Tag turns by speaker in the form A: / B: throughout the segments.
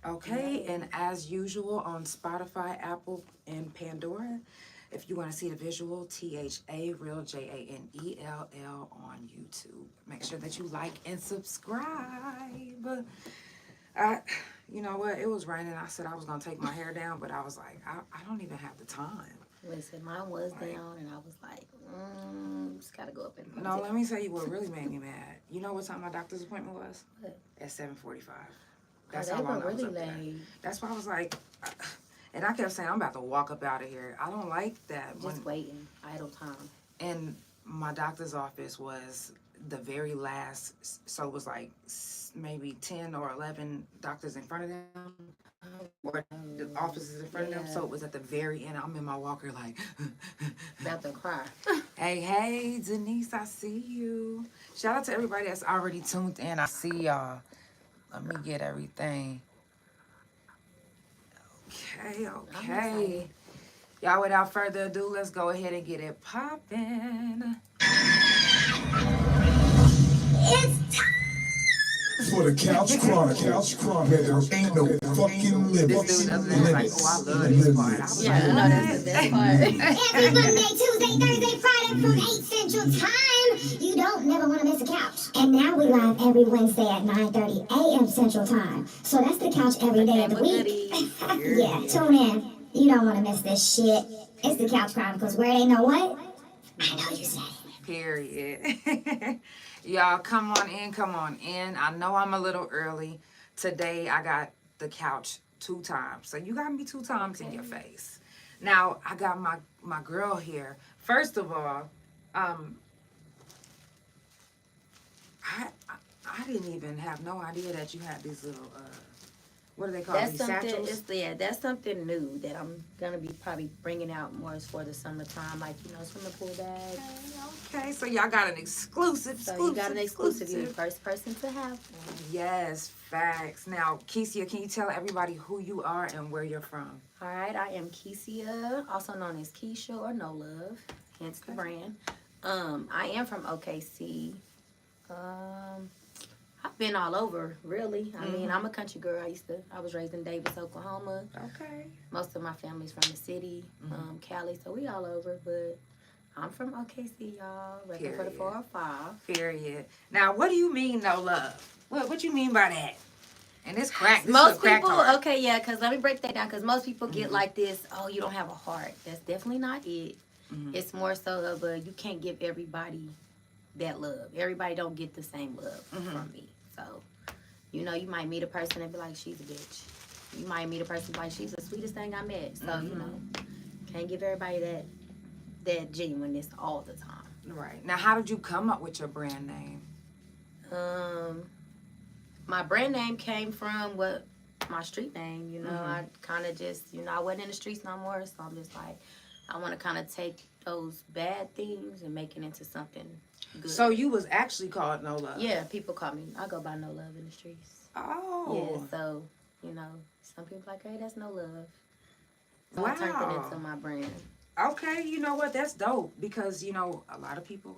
A: Okay, and as usual on Spotify, Apple, and Pandora. If you want to see the visual, THA Real JANELL on YouTube. Make sure that you like and subscribe. You know what? It was raining. I said I was gonna take my hair down, but I was like, I don't even have the time.
B: Listen, mine was down, and I was like, just gotta go up and.
A: No, let me tell you what really made me mad. You know what time my doctor's appointment was?
B: What?
A: At 7:45. That's
B: how
A: long I was
B: really
A: up there.
B: late.
A: That's why I was like, and I kept saying I'm about to walk up out of here. I don't like that.
B: Just waiting, idle time.
A: And my doctor's office was the very last, so it was like maybe 10 or 11 doctors in front of them, or the offices in front of them. So it was at the very end. I'm in my walker like,
B: about to cry.
A: hey, Denise, I see you. Shout out to everybody that's already tuned in. I see y'all. Let me get everything. Okay. Y'all, without further ado, let's go ahead and get it poppin'.
C: It's time for the Couch Chronicles, where there ain't no fucking limits.
A: This dude was like, oh, I love this part. I was like,
B: I know that's the best part.
D: Every Monday, Tuesday, Thursday, Friday from 8 Central Time. You don't never want to miss a couch. And now we live every Wednesday at 9:30 a.m. Central Time. So that's the couch every day of the week. Yeah, tune in. You don't want to miss this shit. It's the Couch Chronicles, where they know what? I know you said it.
A: Period. Y'all, come on in. I know I'm a little early. Today, I got the couch 2 times. So you got me 2 times in your face. Now, I got my girl here. First of all, I didn't even have no idea that you had these little, what do they call these satchels?
B: That's something new that I'm gonna be probably bringing out more for the summertime, like swimming pool bags.
A: Okay, so y'all got an exclusive.
B: So you got an exclusive. You're the first person to have one.
A: Yes, facts. Now, Kecia, can you tell everybody who you are and where you're from?
B: All right, I am Kecia, also known as Kecia or No Love, hence the brand. I am from OKC. I've been all over, really. I mean, I'm a country girl. I was raised in Davis, Oklahoma.
A: Okay.
B: Most of my family's from the city, Cali, so we all over. But I'm from OKC, y'all. Repping for the 405.
A: Period. Now, what do you mean, no love? What you mean by that? And this crack.
B: Most people, okay, yeah, because let me break that down. Because most people get like this, oh, you don't have a heart. That's definitely not it. It's more so of you can't give everybody that love. Everybody don't get the same love from me. So, you might meet a person and be like, she's a bitch. You might meet a person like, she's the sweetest thing I met. So, can't give everybody that genuineness all the time.
A: Right. Now, how did you come up with your brand name?
B: My brand name came from my street name, I kind of just, I wasn't in the streets no more. So I'm just like, I want to kind of take those bad things and make it into something good.
A: So you was actually called No Love?
B: Yeah, people call me. I go by No Love in the streets.
A: Oh.
B: Yeah, so, some people like, hey, that's No Love. So I turned it into my brand.
A: Okay, you know what? That's dope. Because, a lot of people,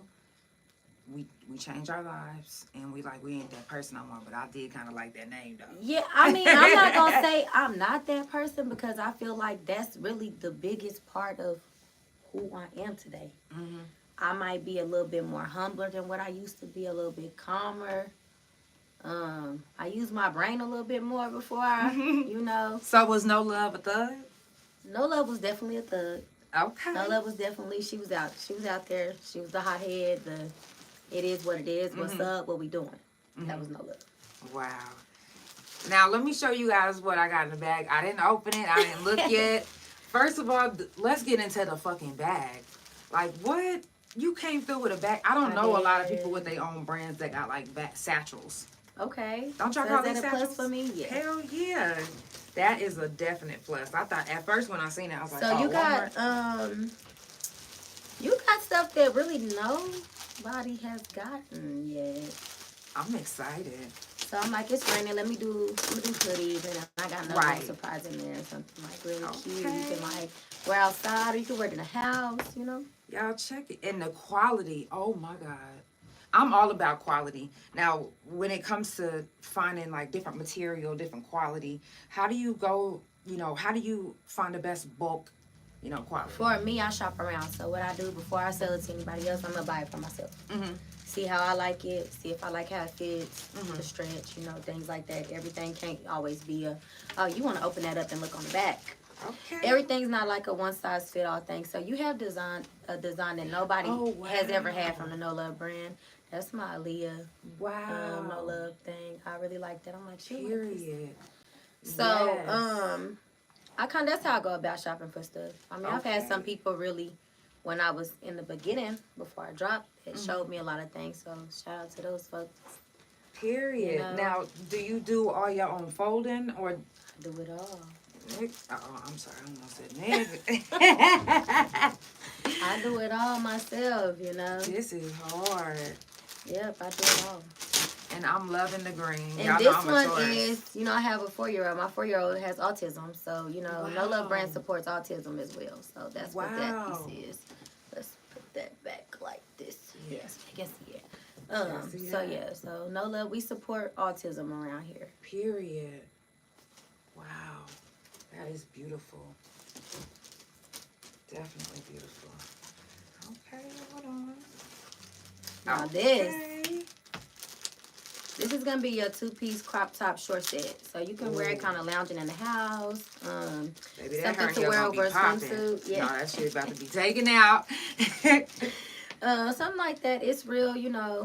A: we change our lives and we ain't that person no more. But I did kind of like that name, though.
B: Yeah, I mean, I'm not going to say I'm not that person because I feel like that's really the biggest part of who I am today. I might be a little bit more humbler than what I used to be, a little bit calmer. I use my brain a little bit more before I,
A: So was No Love a thug?
B: No Love was definitely a thug.
A: Okay.
B: No Love was definitely, she was out there. She was the hothead, it is what it is, what's up, what we doing. That was No Love.
A: Wow. Now, let me show you guys what I got in the bag. I didn't open it. I didn't look yet. First of all, let's get into the fucking bag. Like, what? You came through with a bag? I don't know a lot of people with their own brands that got, satchels.
B: Okay.
A: Don't y'all call these
B: that a
A: satchels?
B: plus for me? Yeah.
A: Hell yeah. That is a definite plus. I thought at first when I seen it, I was like,
B: so
A: oh,
B: you got stuff that really nobody has gotten yet.
A: I'm excited.
B: So I'm like, it's raining. Let me do hoodies, and I got another surprise in there, something really cute. You can wear outside, or you can wear it in the house.
A: Y'all check it, and the quality. Oh my God, I'm all about quality. Now, when it comes to finding like different material, different quality, how do you go, how do you find the best bulk, quality?
B: For me, I shop around. So what I do before I sell it to anybody else, I'm going to buy it for myself.
A: Mm-hmm.
B: See how I like it. See if I like how it fits, the stretch, things like that. Everything can't always be you want to open that up and look on the back.
A: Okay.
B: Everything's not like a one-size-fit-all thing. So you have a design that nobody has ever had from the No Love brand. That's my Aaliyah No Love thing. I really like that. I'm like,
A: period.
B: So,
A: Yes.
B: that's how I go about shopping for stuff. I mean, I've had some people really, when I was in the beginning, before I dropped, it showed me a lot of things. So shout out to those folks.
A: Period. Now, do you do all your own folding or?
B: I do it all.
A: I'm sorry, I almost said nigga.
B: I do it all myself,
A: This is hard.
B: Yep, I do it all.
A: And I'm loving the green.
B: And
A: Y'all
B: this
A: know I'm a
B: one
A: Taurus.
B: is, I have a 4-year-old. My 4-year-old has autism. So, No Love brand supports autism as well. So that's what that piece is. Let's put that back like this. Yes, I can see it. So No Love, we support autism around here.
A: Period. Wow. That is beautiful. Definitely beautiful. Okay, hold on.
B: Now this is gonna be your 2-piece crop top short set. So you can wear it kind of lounging in the house.
A: Baby, that
B: something to wear over a swimsuit.
A: Yeah. No, that shit about to be taken out.
B: Something like that. It's real,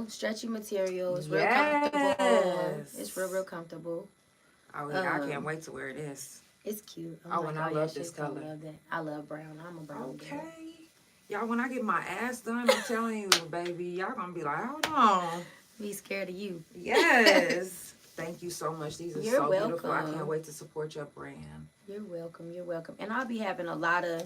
B: stretchy material. It's real comfortable. It's real comfortable.
A: Oh, yeah, I can't wait to wear this.
B: It's cute.
A: And I love this color.
B: Love that. I love brown. I'm a brown girl.
A: Okay. Y'all, when I get my ass done, I'm telling you, baby, y'all gonna be like, hold on.
B: Be scared of you.
A: Yes. Thank you so much. These are
B: You're
A: so
B: welcome.
A: beautiful. I can't wait to support your brand.
B: You're welcome. You're welcome. And I'll be having a lot of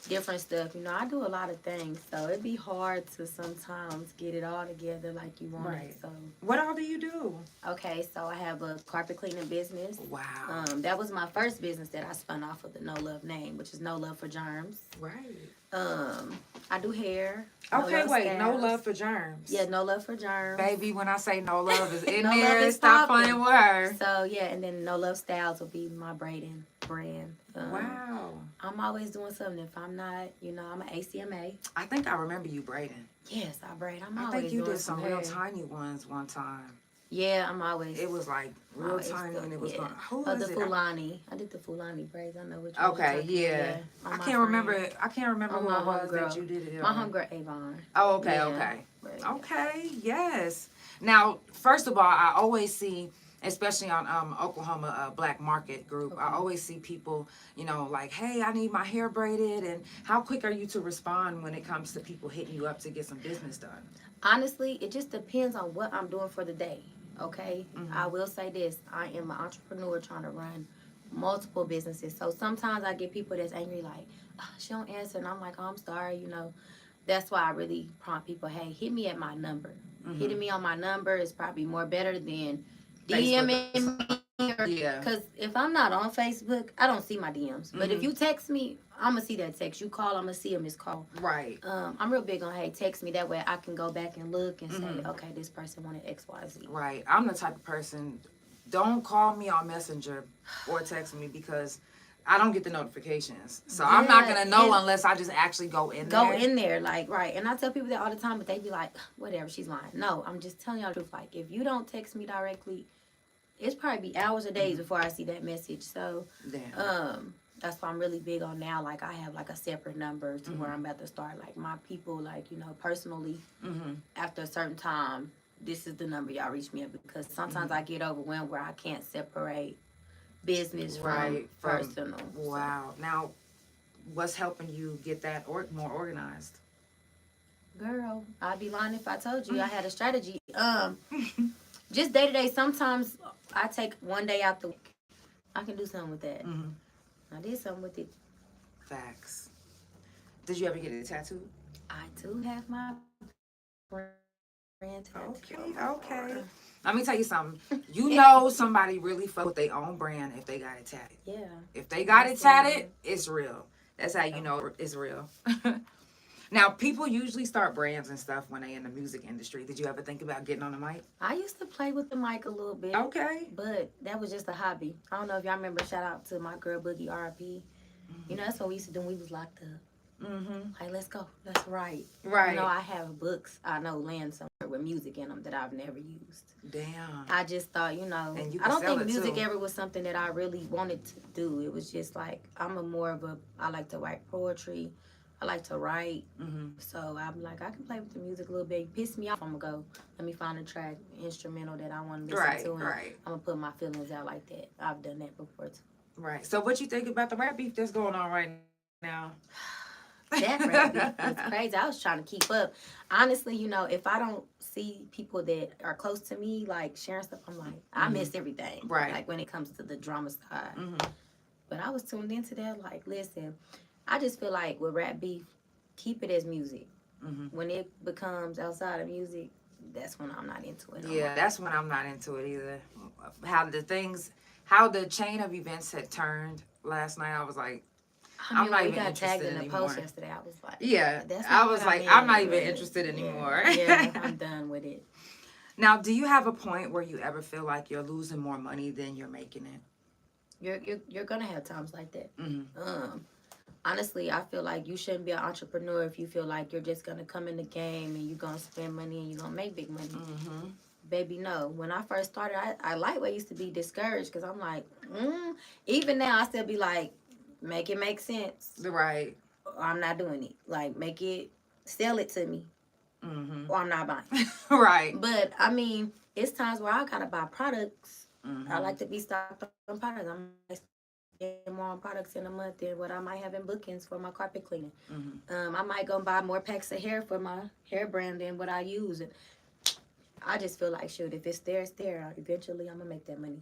B: different stuff. I do a lot of things, so it'd be hard to sometimes get it all together like you want it. So
A: what all do you do?
B: Okay, so I have a carpet cleaning business.
A: Wow.
B: That was my first business that I spun off of the No Love name, which is No Love for Germs.
A: Right.
B: I do hair.
A: Okay, wait.
B: Styles.
A: No Love for Germs.
B: Yeah, No Love for Germs.
A: Baby, when I say no love is in
B: No
A: there,
B: love is
A: stop
B: popping.
A: playing with her.
B: So yeah, and then No Love Styles will be my braiding brand.
A: Wow.
B: I'm always doing something. If I'm not, I'm an ACMA.
A: I think I remember you braiding.
B: Yes, I braid.
A: I think you did some real tiny ones one time.
B: Yeah, I'm always.
A: It was like real tiny and it was going. Who
B: the
A: was it?
B: Fulani. I did the Fulani braids. I know which one.
A: Okay, yeah. I can't remember. I can't remember who it was that you did it
B: My
A: on.
B: homegirl Avon.
A: Oh, okay, okay. Okay, yes. Now, first of all, I always see, especially on Oklahoma Black Market group, I always see people, like, hey, I need my hair braided. And how quick are you to respond when it comes to people hitting you up to get some business done?
B: Honestly, it just depends on what I'm doing for the day. Okay, I will say this: I am an entrepreneur trying to run multiple businesses. So sometimes I get people that's angry, like, oh, she don't answer, and I'm like, oh, I'm sorry, That's why I really prompt people, hey, hit me at my number. Hitting me on my number is probably more better than DMing me.
A: Yeah.
B: Because if I'm not on Facebook, I don't see my DMs. But if you text me, I'm going to see that text. You call, I'm going to see a missed call.
A: Right.
B: I'm real big on, hey, text me. That way I can go back and look and say, okay, this person wanted X, Y, Z.
A: Right. I'm the type of person, don't call me on Messenger or text me because I don't get the notifications. So I'm not going to know unless I just actually go in there.
B: Go in there, like, right. And I tell people that all the time, but they be like, whatever, she's lying. No, I'm just telling y'all the truth. Like, if you don't text me directly, it's probably be hours or days before I see that message. So, that's why I'm really big on now. Like, I have like a separate number to where I'm about to start. Like, my people, like, personally, after a certain time, this is the number y'all reach me at, because sometimes I get overwhelmed where I can't separate business from personal.
A: Wow. Now, what's helping you get that more organized?
B: Girl, I'd be lying if I told you I had a strategy. Just day to day. Sometimes I take one day out the week. I can do something with that. I did something with it.
A: Facts. Did you ever get it tattooed?
B: I do have my brand tattoo.
A: Okay. Let me tell you something. You know somebody really fuck with their own brand if they got it tatted.
B: Yeah.
A: If they got it tatted, it's real. That's how you know it's real. Now, people usually start brands and stuff when they in the music industry. Did you ever think about getting on the mic?
B: I used to play with the mic a little bit.
A: Okay.
B: But that was just a hobby. I don't know if y'all remember, shout out to my girl Boogie, R.I.P. You know, that's what we used to do when we was locked up. Like, let's go. Let's write.
A: Right.
B: You know, I have books I know land somewhere with music in them that I've never used.
A: Damn.
B: I just thought, you know,
A: And you
B: I
A: can
B: don't
A: sell
B: think
A: it,
B: music
A: too.
B: ever was something that I really wanted to do. It was just like, I like to write poetry. I like to write. So I'm like, I can play with the music a little bit. You piss me off, I'm going to go, let me find a track, instrumental that I want to listen to. And I'm going to put my feelings out like that. I've done that before, too.
A: Right. So what you think about the rap beef that's going on right now?
B: That rap beef is crazy. I was trying to keep up. Honestly, you know, if I don't see people that are close to me, like sharing stuff, I'm like, I miss everything.
A: Right.
B: Like when it comes to the drama side. But I was tuned into that, like, listen, I just feel like with rap beef, keep it as music. When it becomes outside of music, that's when I'm not into it.
A: Yeah, that's when I'm not into it either. How the chain of events had turned last night, I was like, I'm not even interested
B: in the
A: anymore.
B: post yesterday. I was like,
A: Yeah,
B: that's
A: I
B: not
A: was
B: what
A: like,
B: meant.
A: I'm not even interested anymore.
B: Yeah, I'm done with it.
A: Now, do you have a point where you ever feel like you're losing more money than you're making it?
B: You're gonna have times like that. Honestly, I feel like you shouldn't be an entrepreneur if you feel like you're just gonna come in the game and you're gonna spend money and you're gonna make big money. Baby, no. When I first started, I lightweight used to be discouraged because I'm like, even now I still be like, make it make sense.
A: Right.
B: Or I'm not doing it. Like, sell it to me. Or I'm not buying.
A: Right.
B: But I mean, it's times where I gotta buy products. I like to be stocked on products. I'm spend more on products in a month than what I might have in bookings for my carpet cleaning. I might go buy more packs of hair for my hair brand than what I use. And I just feel like, shoot, if it's there, it's there. Eventually, I'm gonna make that money.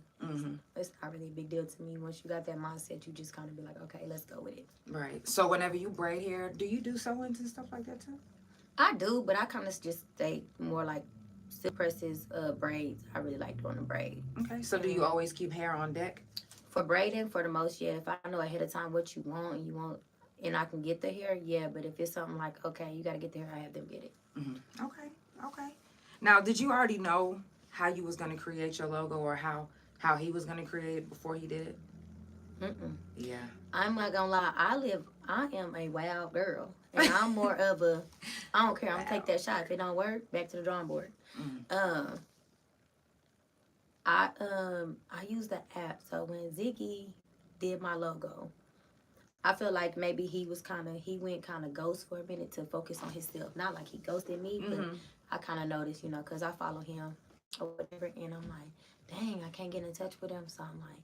B: It's not really a big deal to me. Once you got that mindset, you just kind of be like, okay, let's go with it.
A: Right. So whenever you braid hair, do you do sewings and stuff like that too?
B: I do, but I kind of just stay more like silk presses, braids. I really like doing the braid.
A: Okay. So do you always keep hair on deck?
B: For braiding, for the most, yeah. If I know ahead of time what you want, and I can get the hair, yeah. But if it's something like, okay, you got to get the hair, I have them get it.
A: Okay. Now, did you already know how you was going to create your logo or how he was going to create it before he did it? Yeah.
B: I'm not going to lie. I am a wild girl. And I'm more of a, I don't care. I'm going to take that shot. If it don't work, back to the drawing board. I use the app. So when Ziggy did my logo, I feel like maybe he went kind of ghost for a minute to focus on himself. Not like he ghosted me, but I kind of noticed, you know, because I follow him or whatever. And I'm like, dang, I can't get in touch with him. So I'm like,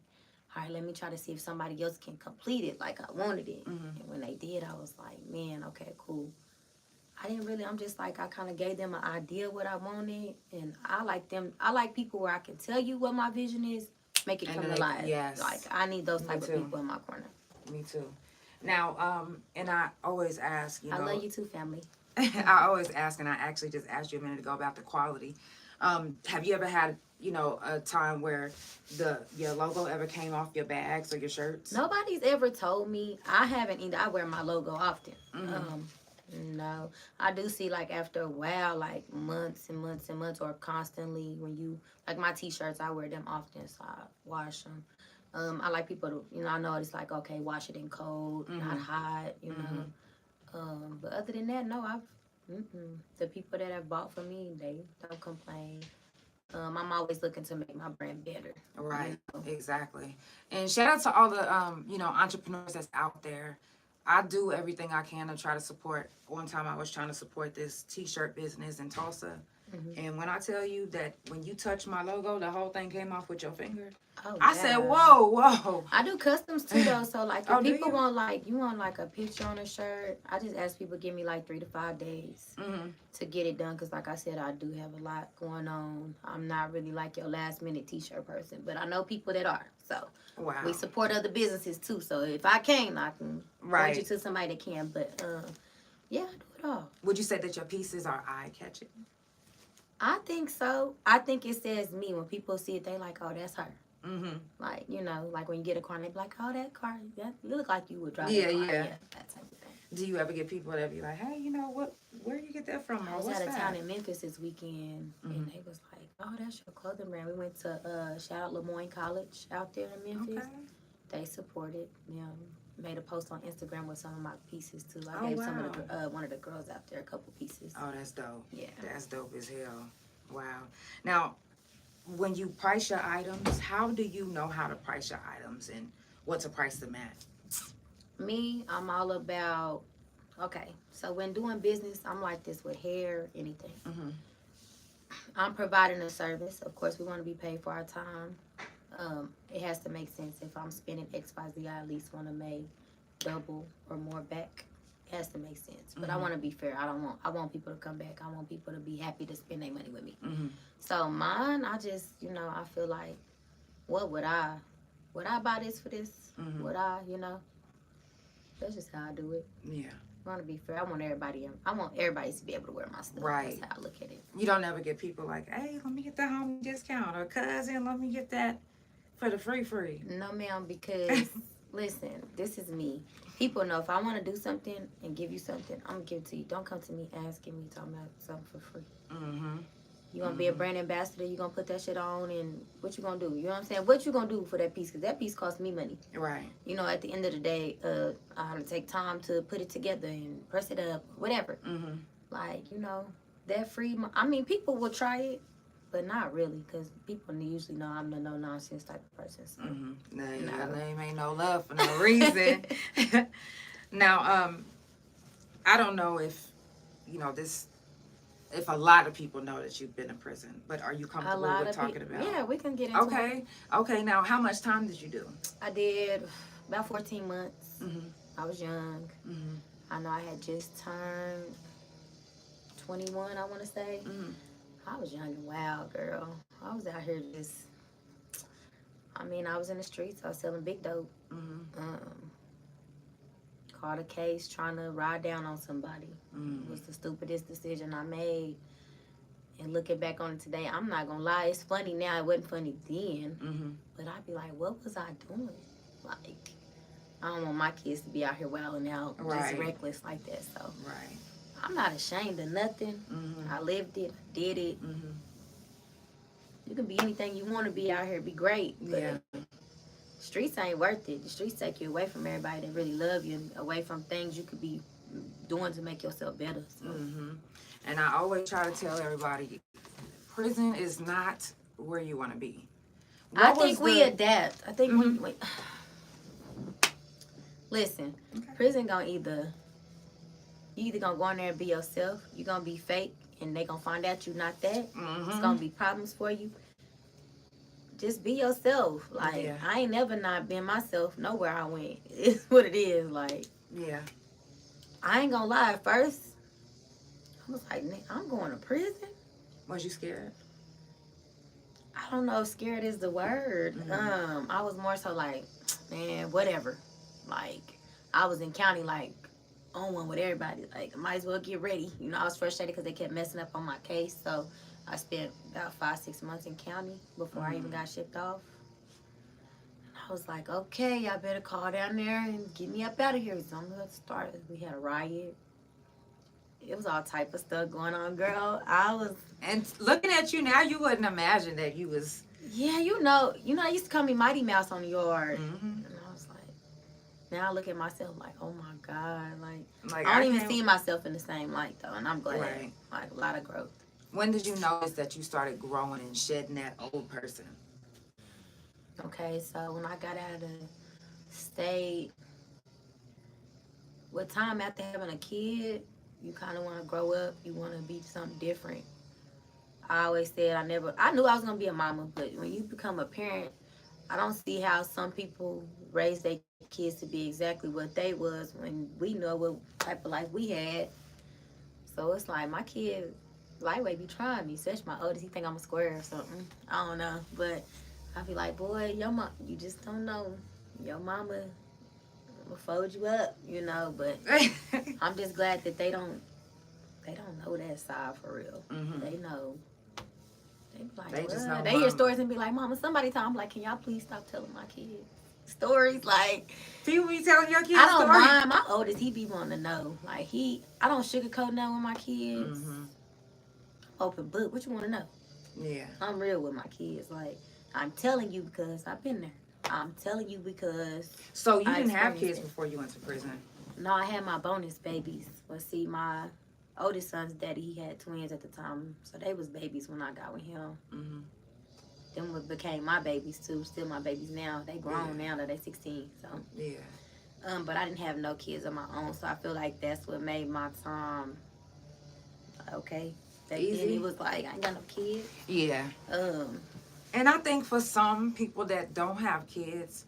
B: all right, let me try to see if somebody else can complete it like I wanted it. And when they did, I was like, man, okay, cool. I'm just like, I kind of gave them an idea what I wanted. And I like people where I can tell you what my vision is, make it come to life.
A: Yes.
B: Like, I need those type of people in my corner.
A: Me too. Now, and I always ask, you know.
B: I love you too, family.
A: I always ask, and I actually just asked you a minute ago about the quality. Have you ever had, you know, a time where your logo ever came off your bags or your shirts?
B: Nobody's ever told me. I haven't either. I wear my logo often. No. I do see, like, after a while, like, months and months and months, or constantly when you, like, my T-shirts, I wear them often, so I wash them. I like people to, you know, I know it's like, okay, wash it in cold, not hot, you know. But other than that, no, the people that have bought from me, they don't complain. I'm always looking to make my brand better.
A: Right,
B: you know?
A: Exactly. And shout out to all the, you know, entrepreneurs that's out there. I do everything I can to try to support. One time I was trying to support this T-shirt business in Tulsa. And when I tell you that when you touch my logo, the whole thing came off with your finger.
B: Oh,
A: I said, whoa.
B: I do customs too, though. So, like, if
A: do
B: people
A: you?
B: want, like, you want, like, a picture on a shirt, I just ask people give me, like, 3 to 5 days to get it done. Because, like I said, I do have a lot going on. I'm not really, like, your last-minute T-shirt person. But I know people that are. So, we support other businesses, too. So, if I can, I can point you to somebody that can. But, yeah, I do it all.
A: Would you say that your pieces are eye-catching?
B: I think so. I think it says me. When people see it, they like, oh, that's her. Like, you know, like when you get a car and they be like, oh, that car, that look like you would drive that car. Yeah, that type of thing.
A: Do you ever get people that be like, hey, you know what? Where you get that from?
B: I
A: Or
B: was
A: what's
B: out of
A: that?
B: town in Memphis this weekend, and they was like, "Oh, that's your clothing brand." We went to shout out Lemoyne College out there in Memphis.
A: Okay.
B: They supported. Made a post on Instagram with some of my pieces too. I
A: Oh,
B: gave some of
A: wow.
B: the one of the girls out there a couple pieces.
A: Oh, that's dope.
B: Yeah.
A: That's dope as hell. Wow. Now, when you price your items, how do you know how to price your items and what to price them at?
B: Me, I'm all about. Okay, so when doing business, I'm like this with hair, anything. I'm providing a service. Of course, we want to be paid for our time. It has to make sense. If I'm spending XYZ, I at least want to make double or more back. It has to make sense. But I want to be fair. I want people to come back. I want people to be happy to spend their money with me. So mine, I just, I feel like, what would I buy this for this? Would I, that's just how I do it.
A: Yeah.
B: I want to be fair. I want everybody to be able to wear my stuff.
A: Right.
B: That's how I look at it.
A: You don't ever get people like, hey, let me get the homie discount, or cousin, let me get that for the free.
B: No, ma'am, because listen, this is me. People know if I want to do something and give you something, I'm going to give it to you. Don't come to me asking me, talking about something for free. You going to be a brand ambassador, you going to put that shit on, and what you going to do? You know what I'm saying? What you going to do for that piece? Because that piece costs me money.
A: Right.
B: At the end of the day, I have to take time to put it together and press it up, whatever. Like, that free, people will try it, but not really, because people usually know I'm the no-nonsense type of person. So.
A: Your name ain't no love for no reason. Now, I don't know if, if a lot of people know that you've been in prison, but are you comfortable with talking about it?
B: Yeah, we can get into it.
A: Okay, now how much time did you do?
B: I did about 14 months. I was young. I know I had just turned 21, I want to say. I was young and wild, girl. I was out here I was in the streets. I was selling big dope. Caught a case trying to ride down on somebody. It was the stupidest decision I made. And looking back on it today, I'm not going to lie. It's funny now. It wasn't funny then. But I'd be like, what was I doing? Like, I don't want my kids to be out here wilding out, just reckless like that. So I'm not ashamed of nothing. I lived it. I did it. You can be anything you want to be out here. Be great. But streets ain't worth it. The streets take you away from everybody that really love you, and away from things you could be doing to make yourself better. So.
A: And I always try to tell everybody, prison is not where you want to be.
B: I think we adapt. I think we listen, prison gonna you either gonna go in there and be yourself, you gonna be fake, and they gonna find out you not that. It's gonna be problems for you. Just be yourself. Like, I ain't never not been myself nowhere I went. It's what it is. Like, I ain't gonna lie. At first, I was like, I'm going to prison?
A: Was you scared?
B: I don't know if scared is the word. I was more so like, man, whatever. Like, I was in county, like, on one with everybody. Like, I might as well get ready. I was frustrated because they kept messing up on my case. So I spent about 5-6 months in county before I even got shipped off. And I was like, okay, I better call down there and get me up out of here. So I'm going to start. We had a riot. It was all type of stuff going on, girl.
A: And looking at you now, you wouldn't imagine that you was...
B: Yeah, I used to call me Mighty Mouse on the yard. And I was like, now I look at myself like, oh my God. Like I don't even see myself in the same light, though. And I'm glad. Like, a lot of growth.
A: When did you notice that you started growing and shedding that old person?
B: Okay, so when I got out of the state, with time after having a kid, you kind of want to grow up. You want to be something different. I always said I knew I was going to be a mama, but when you become a parent, I don't see how some people raise their kids to be exactly what they was when we know what type of life we had. So it's like my kid, lightweight, be trying me. Especially my oldest, he think I'm a square or something. I don't know, but I be like, boy, your mom, you just don't know. Your mama will fold you up, but I'm just glad that they don't know that side for real. They know. They be like, they hear stories and be like, Mama, somebody tell. I'm like, can y'all please stop telling my kids? stories. Like,
A: People be telling your kids
B: I don't
A: stories.
B: mind. My oldest, he be wanting to know. Like, I don't sugarcoat nothing with my kids. Open book. What you want to know?
A: Yeah.
B: I'm real with my kids. Like, I'm telling you because I've been there. I'm telling you because.
A: So you
B: I
A: didn't have
B: experienced
A: kids
B: it.
A: before you went to prison?
B: No, I had my bonus babies. But see, my oldest son's daddy, he had twins at the time. So they was babies when I got with him.
A: Mm-hmm.
B: Them what became my babies too. Still my babies now. They grown now that they 16. So
A: Yeah.
B: but I didn't have no kids of my own. So I feel like that's what made my time okay. Back then
A: Easy.
B: it was like I ain't got no kids.
A: Yeah.
B: Um
A: And I think for some people that don't have kids,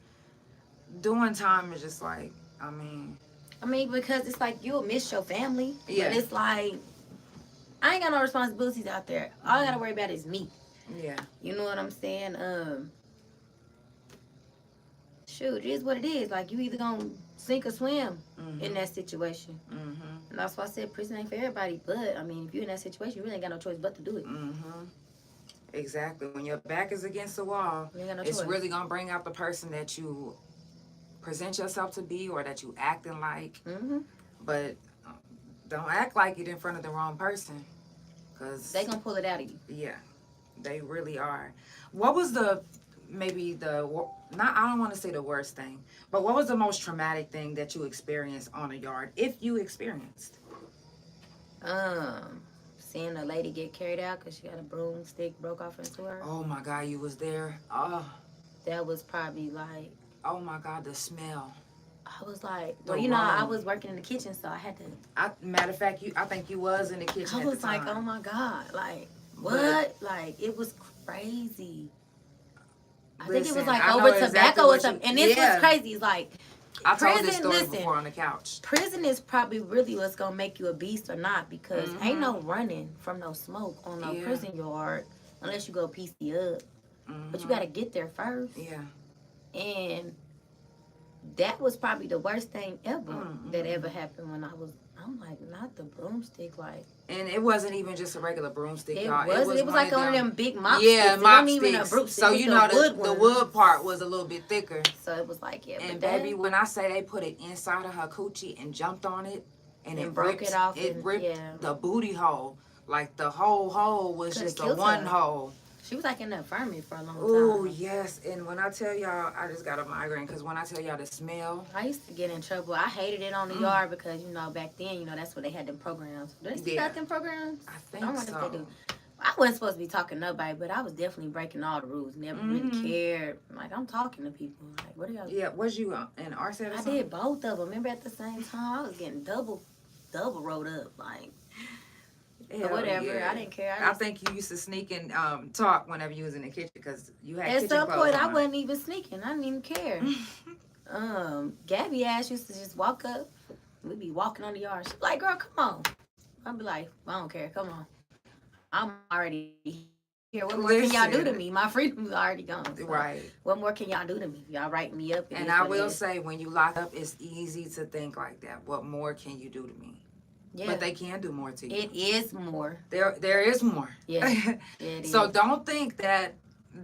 A: doing time is just like, I mean,
B: because it's like you'll miss your family.
A: Yeah.
B: But it's like I ain't got no responsibilities out there. All I gotta worry about is me.
A: yeah.
B: You know what I'm saying? Shoot, it is what it is. Like, you either gonna sink or swim in that situation.
A: Mm-hmm.
B: And that's why I said prison ain't for everybody. But, I mean, if you're in that situation, you really ain't got no choice but to do it.
A: Mm-hmm. Exactly. When your back is against the wall,
B: You ain't got no
A: it's
B: choice.
A: really going to bring out the person that you present yourself to be or that you acting like.
B: Mm-hmm.
A: But don't act like it in front of the wrong person. Because
B: They gonna pull it out of you.
A: yeah, they really are. What was I don't want to say the worst thing, but what was the most traumatic thing that you experienced on a yard, if you experienced?
B: Seeing a lady get carried out because she got a broomstick broke off into her.
A: Oh my God, you was there. Oh,
B: That was probably like,
A: oh my God, the smell.
B: I was like,
A: The
B: well, you know, I
A: room.
B: was working in the kitchen, so I had to.
A: Matter of fact, I think you was in the kitchen
B: I
A: at
B: was
A: the
B: like,
A: time.
B: oh my God, like what?
A: But-
B: Like it was crazy. I think it
A: Listen,
B: was like
A: I know
B: over
A: exactly
B: tobacco or
A: what
B: something.
A: you-
B: And this
A: yeah.
B: was crazy. It's like
A: I told this
B: prison,
A: story
B: listen.
A: before on the couch.
B: prison is probably really what's gonna make you a beast or not, because ain't no running from no smoke on no
A: Yeah.
B: prison yard unless you go PC up. But you gotta get there first.
A: Yeah.
B: And that was probably the worst thing ever that ever happened when I'm like, not the broomstick, like
A: And it wasn't even just a regular broomstick, y'all.
B: it was
A: one
B: like
A: of
B: one of them big mop
A: Yeah,
B: sticks. It
A: mop
B: wasn't even a
A: sticks.
B: broomstick.
A: So
B: It was
A: you know the
B: one.
A: wood part was a little bit thicker.
B: So it was like, yeah,
A: And
B: but
A: baby, when I say they put it inside of her coochie and jumped on it, and it
B: broke
A: ripped,
B: it off
A: it
B: and-
A: ripped
B: yeah.
A: the booty hole. Like the whole hole was
B: Coulda
A: just a
B: killed
A: one
B: her.
A: hole.
B: she was like in the infirmary for a long time.
A: Oh yes, and when I tell y'all, I just got a migraine because when I tell y'all the smell.
B: I used to get in trouble. I hated it on the yard because, you know, back then, you know, that's where they had them programs. Do they still
A: Yeah.
B: got them programs?
A: I think
B: don't wonder if
A: so.
B: they do. I wasn't supposed to be talking to nobody, but I was definitely breaking all the rules. Never really cared. Like, I'm talking to people. Like, what are y'all
A: Yeah, was you in RSET or
B: I
A: something?
B: did both of them. Remember at the same time? I was getting double rolled up. Like,
A: Hell
B: whatever.
A: yeah.
B: I didn't care.
A: I think you used to sneak and talk whenever you was in the kitchen because you had
B: At
A: kitchen
B: some
A: clothes
B: point, I
A: on.
B: wasn't even sneaking. I didn't even care. Gabby ass used to just walk up. We'd be walking on the yard. She'd be like, girl, come on. I'd be like, I don't care. Come on. I'm already here. What more can y'all do to
A: Listen.
B: me? My freedom's already gone. So
A: Right.
B: What more can y'all do to me? Y'all write me up. It
A: And
B: is
A: I
B: what it
A: will
B: is.
A: say, when you lock up, it's easy to think like that. What more can you do to me?
B: Yeah.
A: But they can do more to you.
B: It is more.
A: There is more.
B: Yeah. It
A: So
B: is.
A: don't think that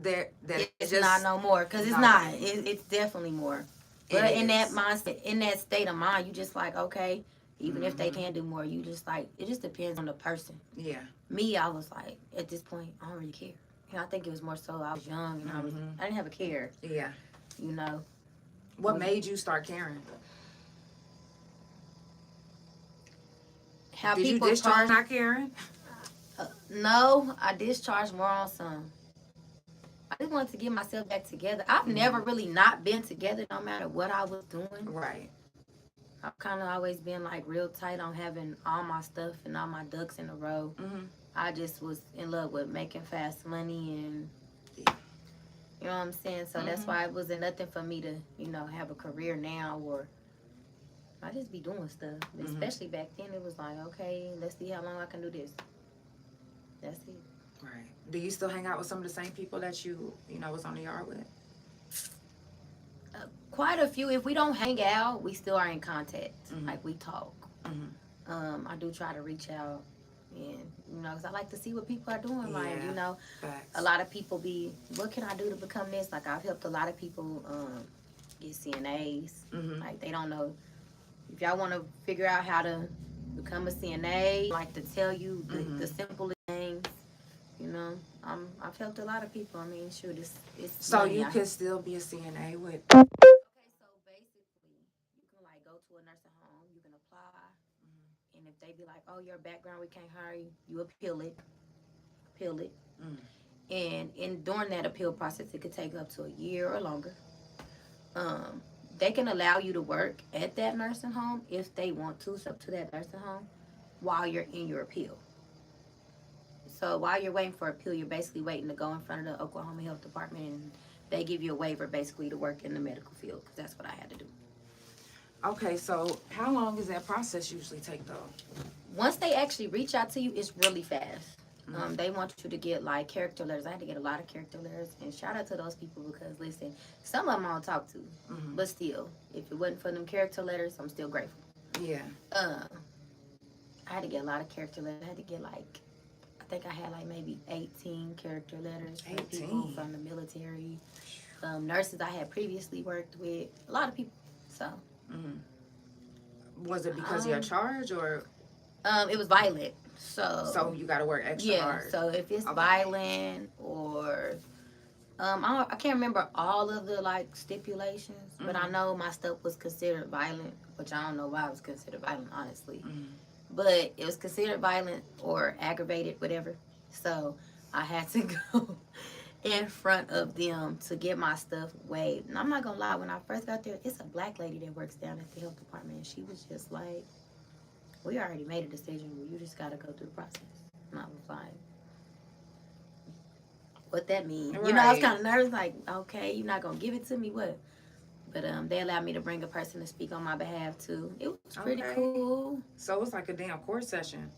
B: It's
A: just
B: not no more, because it's
A: not.
B: not. It's definitely more. But
A: It
B: in that
A: is.
B: mindset, in that state of mind, you just like, okay, even if they can do more, you just like, it just depends on the person.
A: Yeah.
B: Me, I was like, at this point, I don't really care. You know, I think it was more so I was young and I didn't have a care,
A: Yeah.
B: you know.
A: What made you start caring?
B: How
A: Did you
B: people
A: discharge not caring?
B: No, I discharged more on some. I just wanted to get myself back together. I've never really not been together, no matter what I was doing.
A: Right.
B: I've kind of always been like real tight on having all my stuff and all my ducks in a row. I just was in love with making fast money and, you know what I'm saying? So that's why it wasn't nothing for me to, you know, have a career now, or I just be doing stuff. Especially back then, it was like, okay, let's see how long I can do this. That's it.
A: Right. Do you still hang out with some of the same people that you know, was on the yard with?
B: Quite a few. If we don't hang out, we still are in contact. Like, we talk. I do try to reach out, and you know, because I like to see what people are doing. Like,
A: Yeah.
B: you know,
A: Facts.
B: a lot of people be, what can I do to become this? Like, I've helped a lot of people get CNAs. Like, they don't know. If y'all want to figure out how to become a CNA, like to tell you the simplest things, you know. I've helped a lot of people. I mean, shoot, it's
A: So
B: money.
A: you could still be a CNA with.
B: Okay, so basically, you can like go to a nursing home, you can apply, and if they be like, oh, your background, we can't hire you, you appeal it. And during that appeal process, it could take up to a year or longer. They can allow you to work at that nursing home if they want to, up to that nursing home, while you're in your appeal. So while you're waiting for appeal, you're basically waiting to go in front of the Oklahoma Health Department, and they give you a waiver basically to work in the medical field, because that's what I had to do.
A: Okay, so how long does that process usually take, though?
B: Once they actually reach out to you, it's really fast. They want you to get like character letters. I had to get a lot of character letters, and shout out to those people, because listen, some of them I don't talk to, but still, if it wasn't for them character letters, I'm still grateful.
A: Yeah.
B: I had to get a lot of character letters. I had to get like, I think I had like maybe 18 character letters from people from the military, nurses I had previously worked with, a lot of people. So.
A: Was it because of your charge, or?
B: It was violent. So
A: you got to work extra hard.
B: So if it's violent, or I can't remember all of the like stipulations, but I know my stuff was considered violent, which I don't know why it was considered violent, honestly. But it was considered violent or aggravated, whatever. So I had to go in front of them to get my stuff waived. And I'm not gonna lie, when I first got there, it's a black lady that works down at the health department, and she was just like, we already made a decision. You just got to go through the process. And I was like, what that mean?
A: Right.
B: You know, I was kind of nervous, like, okay, you're not going to give it to me, what? But they allowed me to bring a person to speak on my behalf, too. It was pretty cool.
A: So it's like a damn court session.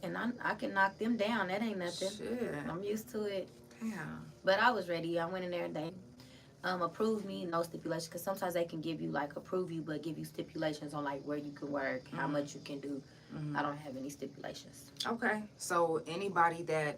B: And I can knock them down. That ain't nothing.
A: Shit.
B: I'm used to it.
A: Damn.
B: But I was ready. I went in there, they approved me, no stipulations, because sometimes they can give you, like, approve you, but give you stipulations on, like, where you can work, how much you can do. I don't have any stipulations.
A: Okay. So anybody that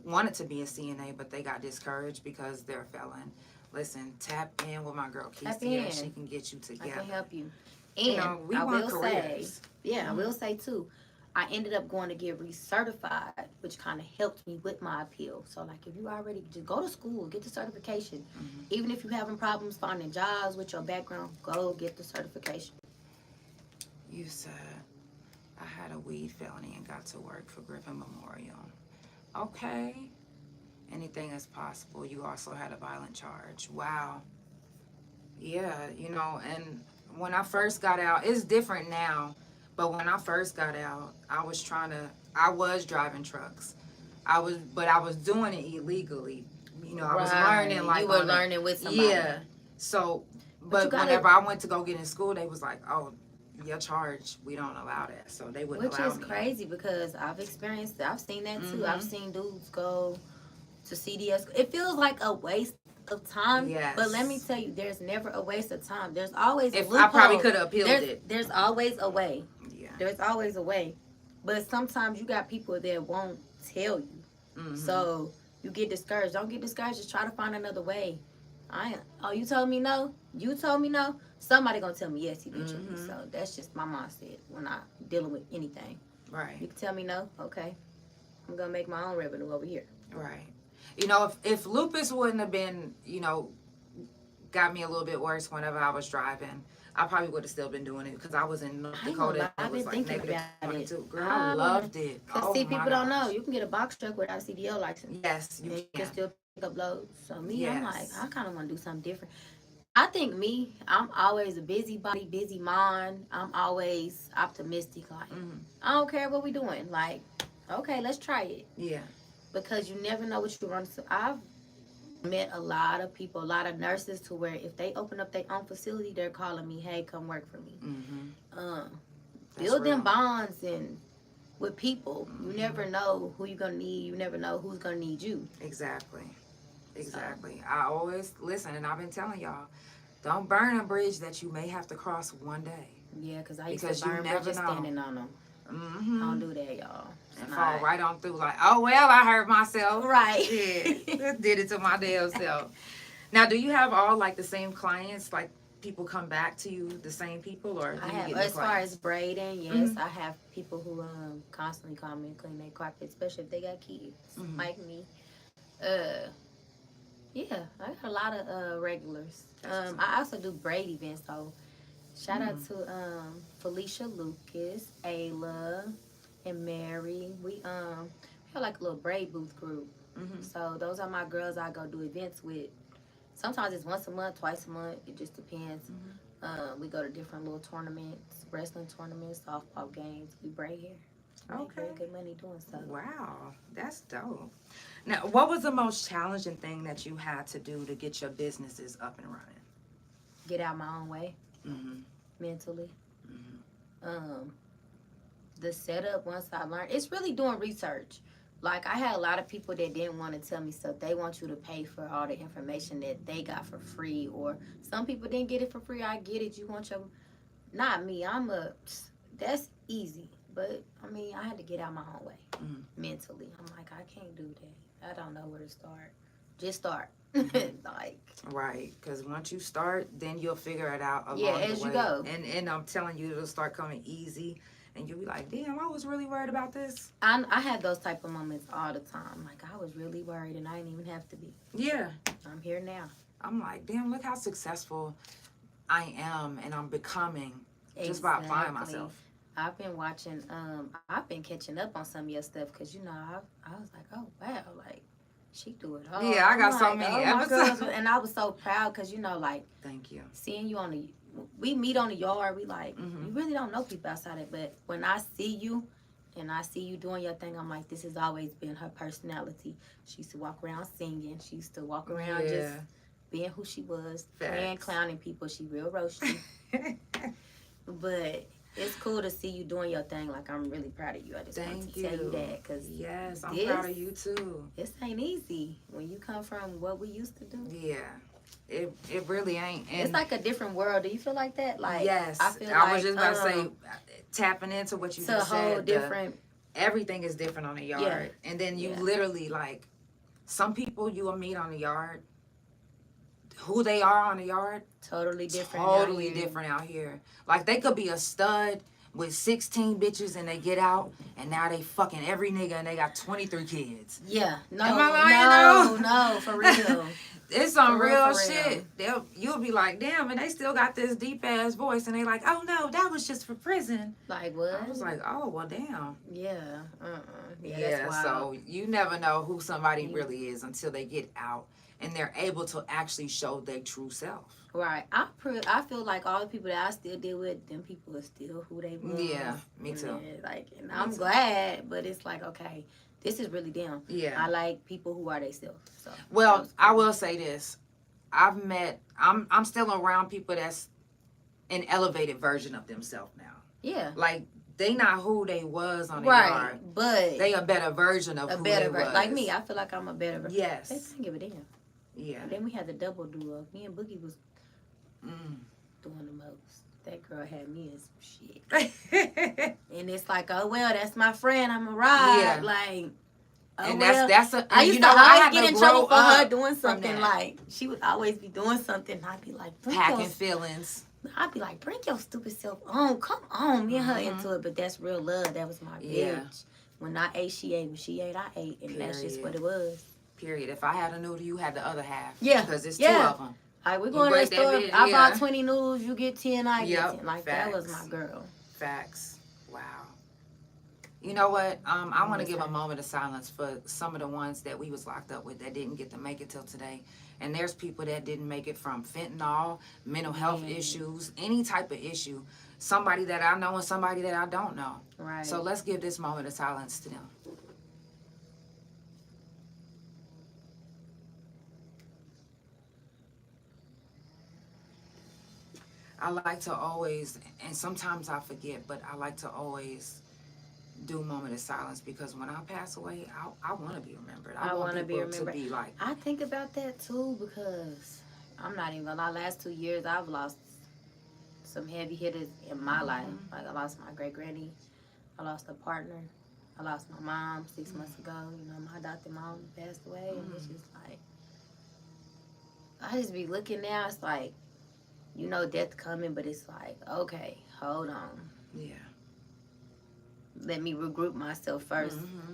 A: wanted to be a CNA, but they got discouraged because they're a felon, listen, tap in with my girl Kecia. She can get you together.
B: I can help you. And
A: we
B: I
A: want
B: will
A: careers.
B: say, I will say, too, I ended up going to get recertified, which kind of helped me with my appeal. So, like, if you already, just go to school, get the certification. Even if you're having problems finding jobs with your background, go get the certification.
A: You said, I had a weed felony and got to work for Griffin Memorial. Okay. Anything is possible. You also had a violent charge. Wow. Yeah, you know, and when I first got out, it's different now. But when I first got out, I was driving trucks. I was doing it illegally. You know, I was learning like
B: you were learning with somebody.
A: Yeah. So, but whenever I went to go get in school, they was like, "Oh, your charge, we don't allow that." So they wouldn't allow me.
B: Which is crazy, because I've seen that too. I've seen dudes go to CDS. It feels like a waste of time.
A: Yes.
B: But let me tell you, there's never a waste of time. There's always a loophole.
A: I probably could have appealed it.
B: There's always a way.
A: Yeah.
B: There's always a way. But sometimes you got people that won't tell you. So you get discouraged. Don't get discouraged. Just try to find another way. You told me no? You told me no? Somebody gonna tell me yes eventually. So that's just my mindset when I'm dealing with anything.
A: Right.
B: You can tell me no? Okay. I'm gonna make my own revenue over here.
A: Right. You know, if lupus wouldn't have been, you know, got me a little bit worse whenever I was driving, I probably would have still been doing it, because I was in North Dakota.
B: I've been thinking about it.
A: Girl, I loved it.
B: Because see, people don't know. You can get a box truck without a CDL license.
A: Yes, you
B: can still pick up loads. So I'm like, I kind of want to do something different. I think I'm always a busybody, busy mind. I'm always optimistic. Like, I don't care what we doing. Like, okay, let's try it.
A: Yeah.
B: Because you never know what you're running to. I've met a lot of people, a lot of nurses, to where if they open up their own facility, they're calling me, hey, come work for me. Build them bonds and with people. You never know who you're going to need. You never know who's going to need you.
A: Exactly. I always listen, and I've been telling y'all, don't burn a bridge that you may have to cross one day.
B: Yeah, because I used to burn bridges standing on them. Don't do that, y'all.
A: And fall right on through like, oh, well, I hurt myself.
B: Right.
A: Yeah, did it to my damn self. Now, do you have all, like, the same clients? Like, people come back to you, the same people, or do
B: I
A: you
B: have,
A: get new
B: as far
A: clients?
B: as braiding, yes, I have people who constantly call me and clean their carpet, especially if they got kids, like me. Yeah, I got a lot of regulars. I also do braid events, so shout out to Felicia Lucas, Ayla, and Mary. We have like a little braid booth group. So those are my girls I go do events with. Sometimes it's once a month, twice a month. It just depends. We go to different little tournaments, wrestling tournaments, softball games. We braid hair. Make very good money doing so.
A: Wow, that's dope. Now, what was the most challenging thing that you had to do to get your businesses up and running?
B: Get out my own way, mentally. The setup, once I learned, it's really doing research. Like, I had a lot of people that didn't want to tell me stuff. They want you to pay for all the information that they got for free, or some people didn't get it for free. I get it. You want your, not me. That's easy. But, I mean, I had to get out my own way mentally. I'm like, I can't do that. I don't know where to start. Just start. Like,
A: right, because once you start, then you'll figure it out along the way.
B: as you go.
A: And I'm telling you, it'll start coming easy, and you'll be like, damn, I was really worried about this.
B: I had those type of moments all the time. Like, I was really worried, and I didn't even have to be.
A: Yeah.
B: I'm here now.
A: I'm like, damn, look how successful I am, and I'm becoming just by applying myself.
B: I've been watching, I've been catching up on some of your stuff, because, you know, I was like, oh, wow, like, she do it all.
A: Yeah, I got so
B: like,
A: many
B: my
A: episodes.
B: girls, and I was so proud, because, you know, like,
A: Thank you.
B: seeing you on we meet on the yard, we like, you really don't know people outside it, but when I see you, and I see you doing your thing, I'm like, this has always been her personality. She used to walk around singing. She used to walk around just being who she was, playing, clowning people. She real roasty. But it's cool to see you doing your thing. Like, I'm really proud of you. I just want to tell you that. Cause
A: yes, I'm proud of you too.
B: This ain't easy when you come from what we used to do.
A: Yeah. It really ain't. And
B: it's like a different world. Do you feel like that? Like,
A: yes. I was just about to say, tapping into what you just said.
B: It's a whole different.
A: Everything is different on the yard. Yeah. And then you literally, like, some people you will meet on the yard, who they are on the yard,
B: totally different
A: out here. Like, they could be a stud with 16 bitches and they get out and now they fucking every nigga and they got 23 kids.
B: Yeah. No,
A: am I lying,
B: no, for real.
A: It's some real shit. You'll be like, damn, and they still got this deep ass voice, and they like, oh no, that was just for prison.
B: Like what?
A: I was like, oh well, damn.
B: Yeah.
A: Yeah. So you never know who somebody really is until they get out and they're able to actually show their true self.
B: Right. I feel like all the people that I still deal with, them people are still who they were.
A: Yeah, me too.
B: And I'm glad, but it's like, okay, this is really them.
A: Yeah.
B: I like people who are themselves. So
A: well, I will say this. I'm still around people that's an elevated version of themselves now.
B: Yeah.
A: Like, they not who they was on the yard.
B: But
A: they a better version of who they was.
B: Like me, I feel like I'm a better version.
A: Yes.
B: They didn't give a damn.
A: Yeah.
B: And then we had the double duo. Me and Boogie was doing the most. That girl had me in some shit. And it's like, oh well, that's my friend. I'm a ride. Yeah. Like, oh and
A: well.
B: I used to always get in trouble for her doing something. Like, she would always be doing something. And I'd be like,
A: packing feelings.
B: I'd be like, bring your stupid self on. Come on. Me and her into it. But that's real love. That was my bitch. When I ate, she ate. When she ate, I ate. And that's just what it was.
A: Period. If I had a noodle, you had the other half.
B: Yeah.
A: Because it's two of them.
B: All right, we're going to the store. I bought 20 noodles. You get 10, I get 10. Like,
A: facts.
B: That was my girl.
A: Facts. Wow. You know what? I want to give a moment of silence for some of the ones that we was locked up with that didn't get to make it till today. And there's people that didn't make it from fentanyl, mental health issues, any type of issue. Somebody that I know and somebody that I don't know.
B: Right.
A: So let's give this moment of silence to them. I like to always, and sometimes I forget, but I like to always do moment of silence because when I pass away, I want to be remembered. I want to be remembered. To be like,
B: I think about that too because I'm not even gonna lie. Last 2 years, I've lost some heavy hitters in my life. Like I lost my great granny, I lost a partner, I lost my mom 6 months ago. You know, my adopted mom passed away, and it's just like I just be looking now. It's like you know death coming, but it's like, okay, hold on.
A: Yeah.
B: Let me regroup myself first.
A: Mm-hmm.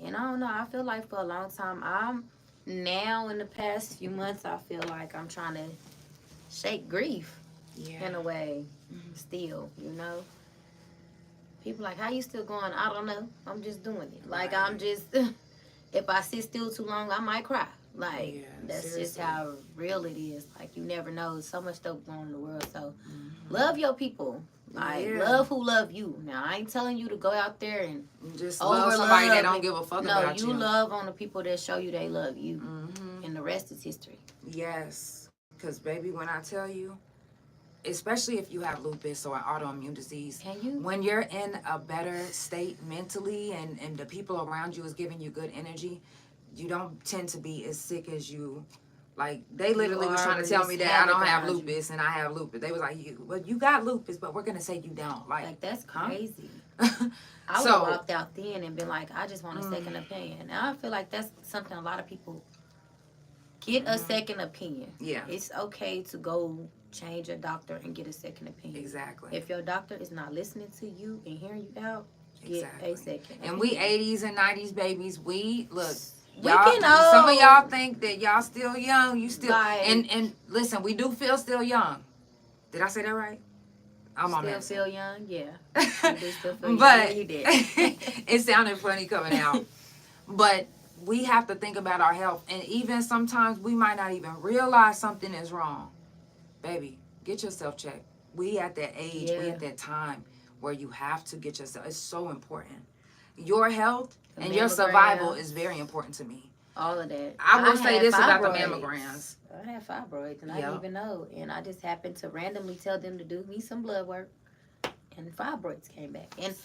B: And I don't know, I feel like for a long time, now in the past few months, I feel like I'm trying to shake grief in a way, still, you know. People like, how you still going? I don't know. I'm just doing it. Like, I'm just, if I sit still too long, I might cry. Like, that's
A: seriously.
B: just how real it is. Like, you never know. There's so much stuff going on in the world. So, love your people. Like, love who love you. Now, I ain't telling you to go out there and
A: just love somebody that don't give a fuck about you.
B: No, you love on the people that show you they love you. And the rest is history.
A: Yes. Because, baby, when I tell you, especially if you have lupus or an autoimmune disease, when you're in a better state mentally and the people around you is giving you good energy, you don't tend to be as sick as you. Like, they literally was trying to tell me that I don't have lupus and I have lupus. They was like, you got lupus, but we're going to say you don't. Like
B: that's crazy. I would have walked out then and been like, I just want a second opinion. Now, I feel like that's something a lot of people get, a second opinion. Yeah. It's okay to go change your doctor and get a second opinion. Exactly. If your doctor is not listening to you and hearing you out, get a second opinion.
A: And we 80s and 90s babies, look,
B: y'all,
A: some of y'all think that y'all still young. You still, and listen, we do feel still young. Did I say that right? I'm on that.
B: Still feel young, yeah. You do still feel
A: but
B: young. You did.
A: It sounded funny coming out. But we have to think about our health. And even sometimes we might not even realize something is wrong. Baby, get yourself checked. We at that age, we at that time where you have to get yourself. It's so important. Your health and your survival is very important to me.
B: All of that.
A: I will say this about the mammograms.
B: I had fibroids and I didn't even know. And I just happened to randomly tell them to do me some blood work. And fibroids came back. And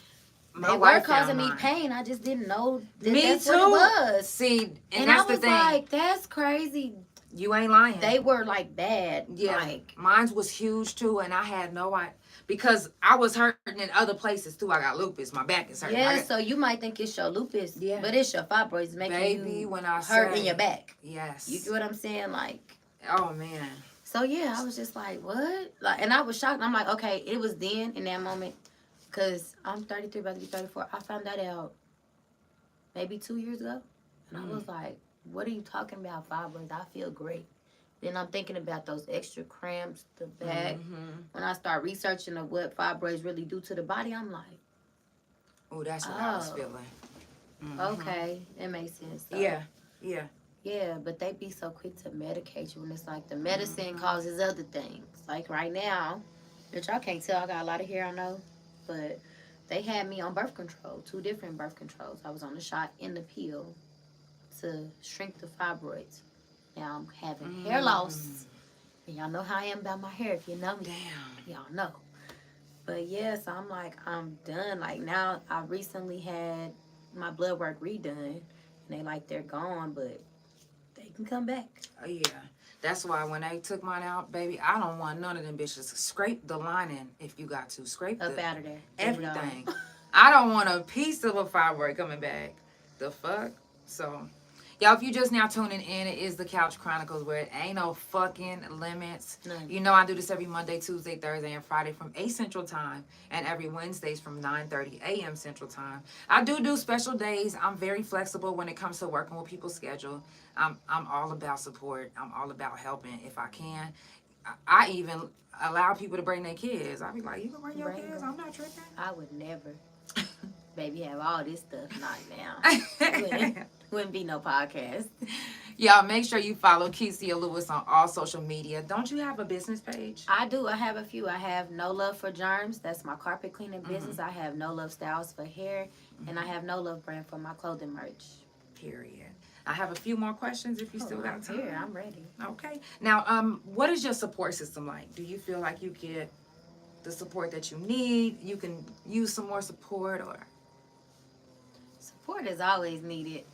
B: they were causing me pain. I just didn't know that's what it was.
A: See, and that's the thing.
B: I was like, that's crazy.
A: You ain't lying.
B: They were like bad.
A: Yeah.
B: Like,
A: mine was huge too, and I had no idea. Because I was hurting in other places too. I got lupus. My back is hurting.
B: Yeah, so you might think it's your lupus. Yeah. But it's your fibroids making you
A: when I
B: hurt in your back.
A: Yes.
B: You get what I'm saying? Like.
A: Oh, man.
B: So, yeah, I was just like, what? Like, and I was shocked. I'm like, okay, it was then in that moment. Because I'm 33, about to be 34. I found that out maybe 2 years ago. And I was like, what are you talking about, fibroids? I feel great. Then I'm thinking about those extra cramps, the back. When I start researching of what fibroids really do to the body, I'm like,
A: oh, that's what I was feeling.
B: Okay, that makes sense. So, yeah, but they be so quick to medicate you when it's like the medicine causes other things. Like right now, which y'all can't tell, I got a lot of hair, I know, but they had me on birth control, 2 different birth controls. I was on the shot and the pill to shrink the fibroids. Now I'm having hair loss. And y'all know how I am about my hair if you know me. Damn. Y'all know. But yeah, so I'm like, I'm done. Like now I recently had my blood work redone. And they're gone, but they can come back.
A: Oh yeah. That's why when they took mine out, baby, I don't want none of them bitches. Scrape the lining if you got to. Scrape
B: up out of there.
A: Everything. I don't want a piece of a fibroid coming back. The fuck? So, y'all, if you just now tuning in, it is the Couch Chronicles where it ain't no fucking limits.
B: None.
A: You know I do this every Monday, Tuesday, Thursday, and Friday from 8 Central Time, and every Wednesdays from 9:30 a.m. Central Time. I do special days. I'm very flexible when it comes to working with people's schedule. I'm all about support. I'm all about helping if I can. I even allow people to bring their kids. I be like, you can bring your kids? I'm not tripping.
B: I would never. Baby, have all this stuff. Not now. Wouldn't be no podcast.
A: Y'all, make sure you follow Kecia Lewis on all social media. Don't you have a business page?
B: I do. I have a few. I have No Love for Germs. That's my carpet cleaning business. I have No Love Styles for hair. And I have No Love brand for my clothing merch.
A: Period. I have a few more questions if you still got time.
B: Here, I'm ready.
A: Okay. Now, what is your support system like? Do you feel like you get the support that you need? You can use some more support or?
B: Support is always needed.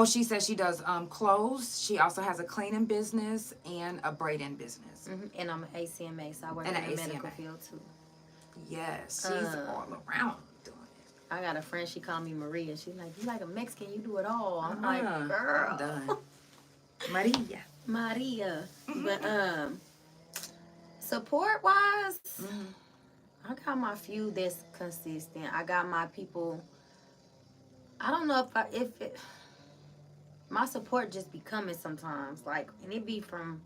A: She says she does clothes. She also has a cleaning business and a braiding business.
B: And I'm an ACMA, so I work in the medical field too.
A: Yes, she's all around doing it.
B: I got a friend, she called me Maria. She's like, you like a Mexican, you do it all. I'm like, girl.
A: I'm done. Maria.
B: But Support wise, I got my few that's consistent. I got my people. I don't know my support just be coming sometimes, like, and it be from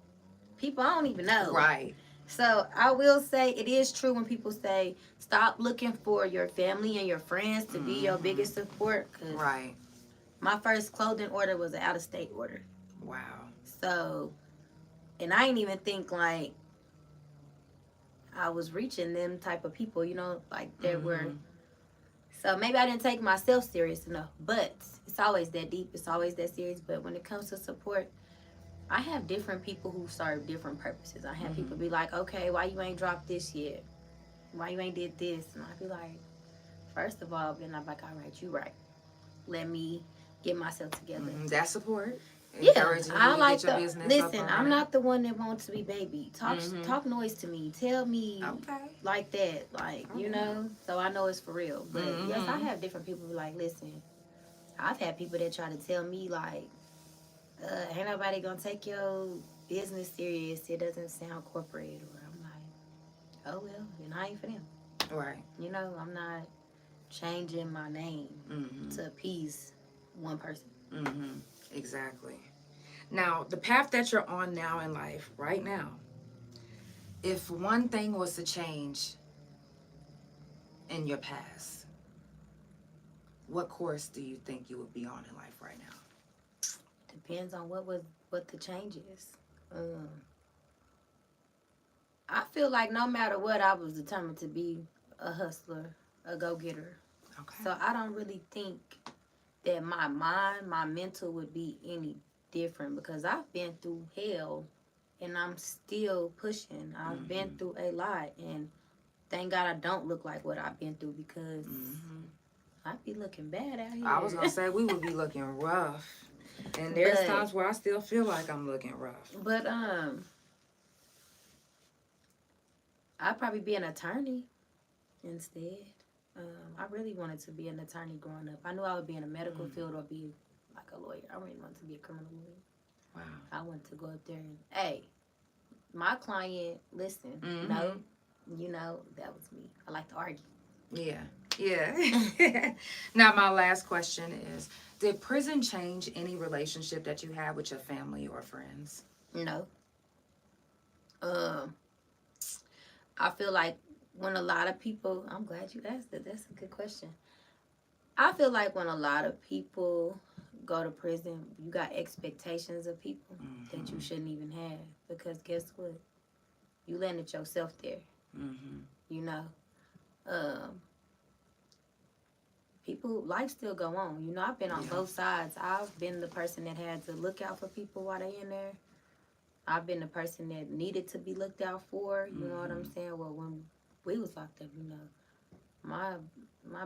B: people I don't even know.
A: Right.
B: So I will say it is true when people say stop looking for your family and your friends to be your biggest support. 'Cause
A: right.
B: my first clothing order was an out-of-state order.
A: Wow.
B: So, and I didn't even think like I was reaching them type of people, you know, like there were. So maybe I didn't take myself serious enough, but it's always that deep. It's always that serious. But when it comes to support, I have different people who serve different purposes. I have people be like, okay, why you ain't dropped this yet? Why you ain't did this? And I be like, first of all, then I'm like, all right, you right. Let me get myself together.
A: That support.
B: Yeah, I like
A: the
B: the. Listen, I'm not the one that wants to be baby. Talk noise to me. Tell me like that, like you know. So I know it's for real. But yes, I have different people who like, listen. I've had people that try to tell me like, ain't nobody gonna take your business serious. It doesn't sound corporate. Or I'm like, oh well, then I ain't for them.
A: Right.
B: You know, I'm not changing my name to appease one person.
A: Exactly. Now, the path that you're on now in life, right now, if one thing was to change in your past, what course do you think you would be on in life right now?
B: Depends on what the change is. I feel like no matter what, I was determined to be a hustler, a go-getter.
A: Okay.
B: So I don't really think that my mind, my mental would be any different because I've been through hell and I'm still pushing. I've been through a lot and thank God I don't look like what I've been through because I'd be looking bad out here.
A: I was going to say we would be looking rough. And there's times where I still feel like I'm looking rough.
B: But I'd probably be an attorney instead. I really wanted to be an attorney growing up. I knew I would be in a medical field or be like a lawyer. I really wanted to be a criminal lawyer.
A: Wow.
B: I wanted to go up there and, hey, my client, listen, no, you know, that was me. I like to argue.
A: Yeah. Yeah. Now, my last question is, did prison change any relationship that you have with your family or friends?
B: No. I feel like when a lot of people, I'm glad you asked it. That's a good question. I feel like when a lot of people go to prison, you got expectations of people that you shouldn't even have. Because guess what? You landed yourself there. You know? People, life still go on. You know, I've been on both sides. I've been the person that had to look out for people while they in there. I've been the person that needed to be looked out for. You know what I'm saying? Well, when we was locked up, you know, my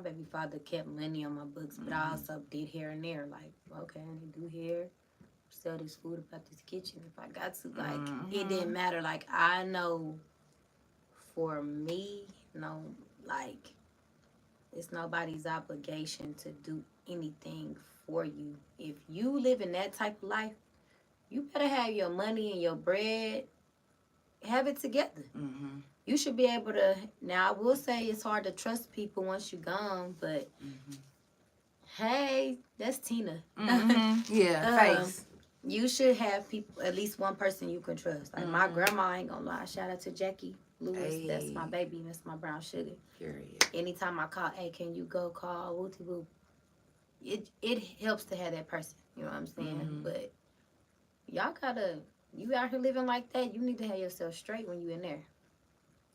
B: baby father kept money on my books, but I also did here and there. Like, okay, I need to do hair, sell this food up at this kitchen if I got to. Like, it didn't matter. Like, I know for me, no, like, it's nobody's obligation to do anything for you. If you live in that type of life, you better have your money and your bread, have it together. You should be able to, now I will say it's hard to trust people once you're gone, but hey, that's Tina.
A: Yeah, face.
B: You should have people, at least one person you can trust. Like my grandma, I ain't gonna lie, shout out to Jackie Lewis, that's my baby, that's my brown sugar.
A: Period.
B: Anytime I call, hey, can you go call Wooty Woo? It helps to have that person, you know what I'm saying? But y'all gotta, you out here living like that, you need to have yourself straight when you in there.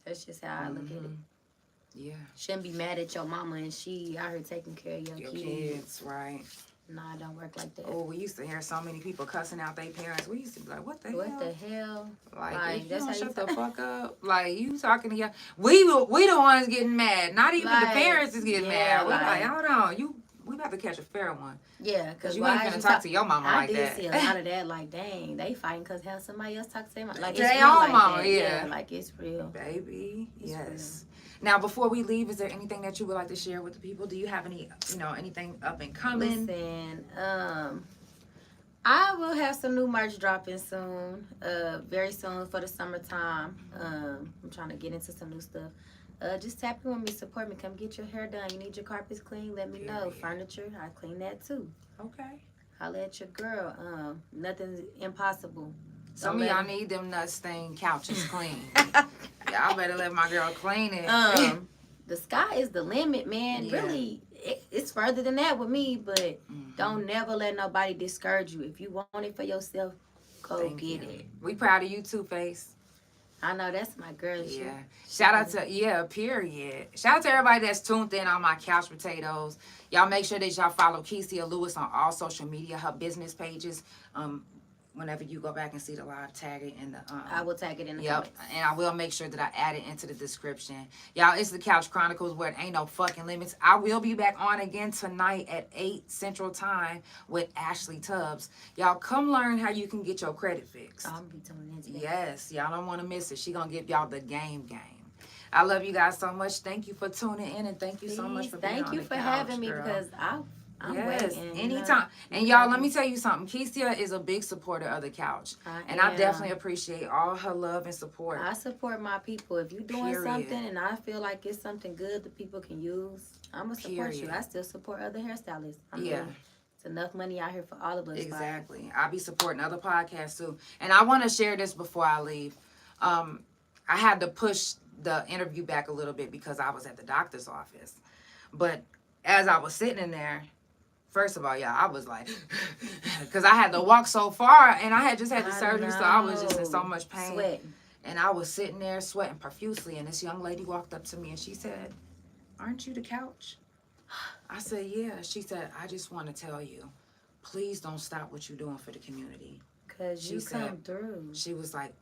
B: That's just how I look at it.
A: Yeah.
B: Shouldn't be mad at your mama and she out here taking care of your
A: kids. Right.
B: Nah, it don't work like that.
A: Oh, we used to hear so many people cussing out their parents. We used to be like, what the hell? Like, if you don't shut the fuck up. Like, you talking to y'all. We the ones getting mad. Not even the parents is getting mad. We're like, hold on. We about to catch a fair one.
B: Yeah, because
A: you ain't gonna talk to your mama like that.
B: I did see a lot of that. Like, dang, they fighting because how somebody else talk to their mama. Like, it's
A: their
B: real
A: own
B: like
A: mama,
B: that.
A: yeah.
B: Like, it's real.
A: Baby,
B: it's
A: yes. Real. Now, before we leave, is there anything that you would like to share with the people? Do you have any, anything up and coming?
B: Listen, I will have some new merch dropping soon. Very soon for the summertime. I'm trying to get into some new stuff. Just tap in with me, support me. Come get your hair done. You need your carpets clean? Let me know. Furniture, I clean that too.
A: Okay.
B: Holla at your girl. Nothing's impossible.
A: Some of y'all need them nut stained couches clean. Y'all better let my girl clean it.
B: The sky is the limit, man.
A: Yeah.
B: Really, it's further than that with me, but don't never let nobody discourage you. If you want it for yourself, go get it.
A: We proud of you too, Face.
B: I know that's my girl.
A: Yeah. Shout out to, period. Shout out to everybody that's tuned in on my couch potatoes. Y'all make sure that y'all follow Kecia Lewis on all social media, her business pages. Whenever you go back and see the live, tag it in the
B: I will tag it in the comments.
A: And I will make sure that I add it into the description. Y'all, it's the Couch Chronicles where it ain't no fucking limits. I will be back on again tonight at 8 Central Time with Ashley Tubbs. Y'all come learn how you can get your credit fixed.
B: I'm gonna be tuning in today.
A: Yes, y'all don't want to miss it. She gonna give y'all the game. I love you guys so much. Thank you for tuning in, and thank you so much for being on the couch,
B: having me,
A: girl.
B: because I'm
A: yes,
B: waiting.
A: anytime. And y'all, let me tell you something. Kecia is a big supporter of the couch. I definitely appreciate all her love and support.
B: I support my people. If you're doing something and I feel like it's something good that people can use, I'm going to support you. I still support other hairstylists. It's enough money out here for all of us.
A: Exactly. I'll be supporting other podcasts too. And I want to share this before I leave. I had to push the interview back a little bit because I was at the doctor's office. But as I was sitting in there, first of all, y'all, I was like, because I had to walk so far, and I had just had the surgery, so I was just in so much pain.
B: Sweating.
A: And I was sitting there sweating profusely, and this young lady walked up to me, and she said, "Aren't you the couch?" I said, "Yeah." She said, "I just want to tell you, please don't stop what you're doing for the community.
B: Because you come through."
A: She was like,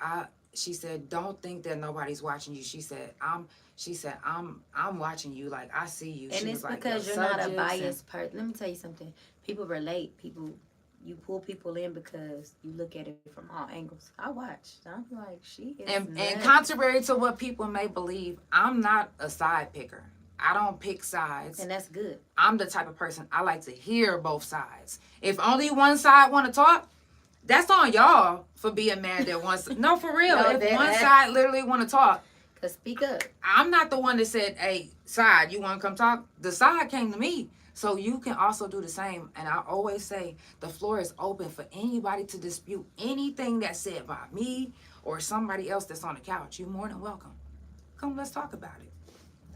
A: she said, "Don't think that nobody's watching you." She said, I'm watching you. Like, I see you."
B: And
A: she
B: it's
A: was like,
B: because you're not a biased person. Let me tell you something. People relate. You pull people in because you look at it from all angles. I watch. I'm like, she is
A: and contrary to what people may believe, I'm not a side picker. I don't pick sides.
B: And that's good.
A: I'm the type of person, I like to hear both sides. If only one side want to talk, that's on y'all for being mad that one side. No, for real. If one side literally want to talk.
B: Because speak up.
A: I'm not the one that said, "Hey, side, you want to come talk?" The side came to me. So you can also do the same. And I always say the floor is open for anybody to dispute anything that's said by me or somebody else that's on the couch. You're more than welcome. Come, let's talk about it.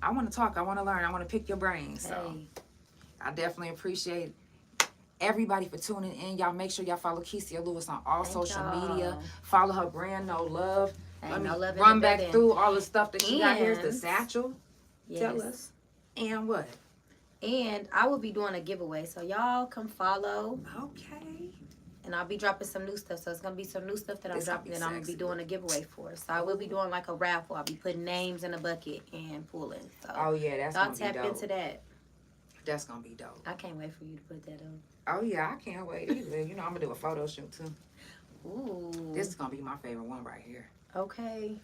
A: I want to talk. I want to learn. I want to pick your brain. So I definitely appreciate everybody for tuning in. Y'all make sure y'all follow Kecia Lewis on all social media. Follow her brand, No Love. Let me run back through all the stuff that she got here. The satchel.
B: Yes.
A: Tell us. And what?
B: And I will be doing a giveaway. So y'all come follow.
A: Okay.
B: And I'll be dropping some new stuff. So it's going to be some new stuff that I'm dropping and I'm going to be doing a giveaway for. So I will be doing like a raffle. I'll be putting names in a bucket and pulling. So
A: that's going to be dope.
B: Y'all tap into that.
A: That's going to be dope.
B: I can't wait for you to put that on.
A: Oh, yeah. I can't wait either. You know, I'm going to do a photo shoot too.
B: Ooh.
A: This is going to be my favorite one right here.
B: Okay.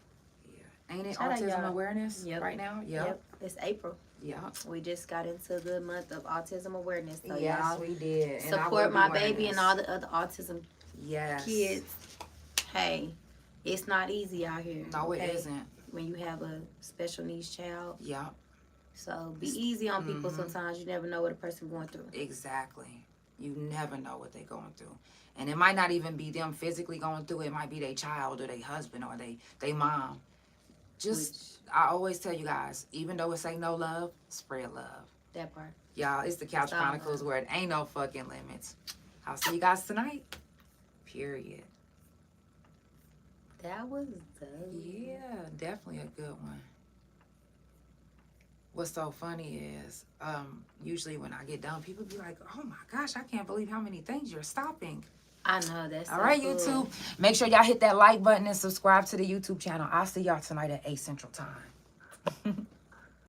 A: Yeah. Ain't it Autism Awareness right now?
B: Yep. It's April.
A: Yeah.
B: We just got into the month of autism awareness. So
A: yes,
B: y'all
A: we did.
B: Support my baby and all the other autism kids. Hey, it's not easy out here.
A: No, it isn't.
B: When you have a special needs child.
A: Yeah.
B: So be easy on people sometimes. You never know what a person going through.
A: Exactly. You never know what they're going through. And it might not even be them physically going through it. It might be their child or their husband or their mom. I always tell you guys, even though it say no love, spread love.
B: That part.
A: Y'all, it's the Couch Chronicles where it ain't no fucking limits. I'll see you guys tonight. Period.
B: That was dope.
A: Yeah, definitely a good one. What's so funny is, usually when I get done, people be like, "Oh my gosh, I can't believe how many things you're stopping."
B: I know, that's
A: all right, cool. YouTube. Make sure y'all hit that like button and subscribe to the YouTube channel. I'll see y'all tonight at 8 Central Time.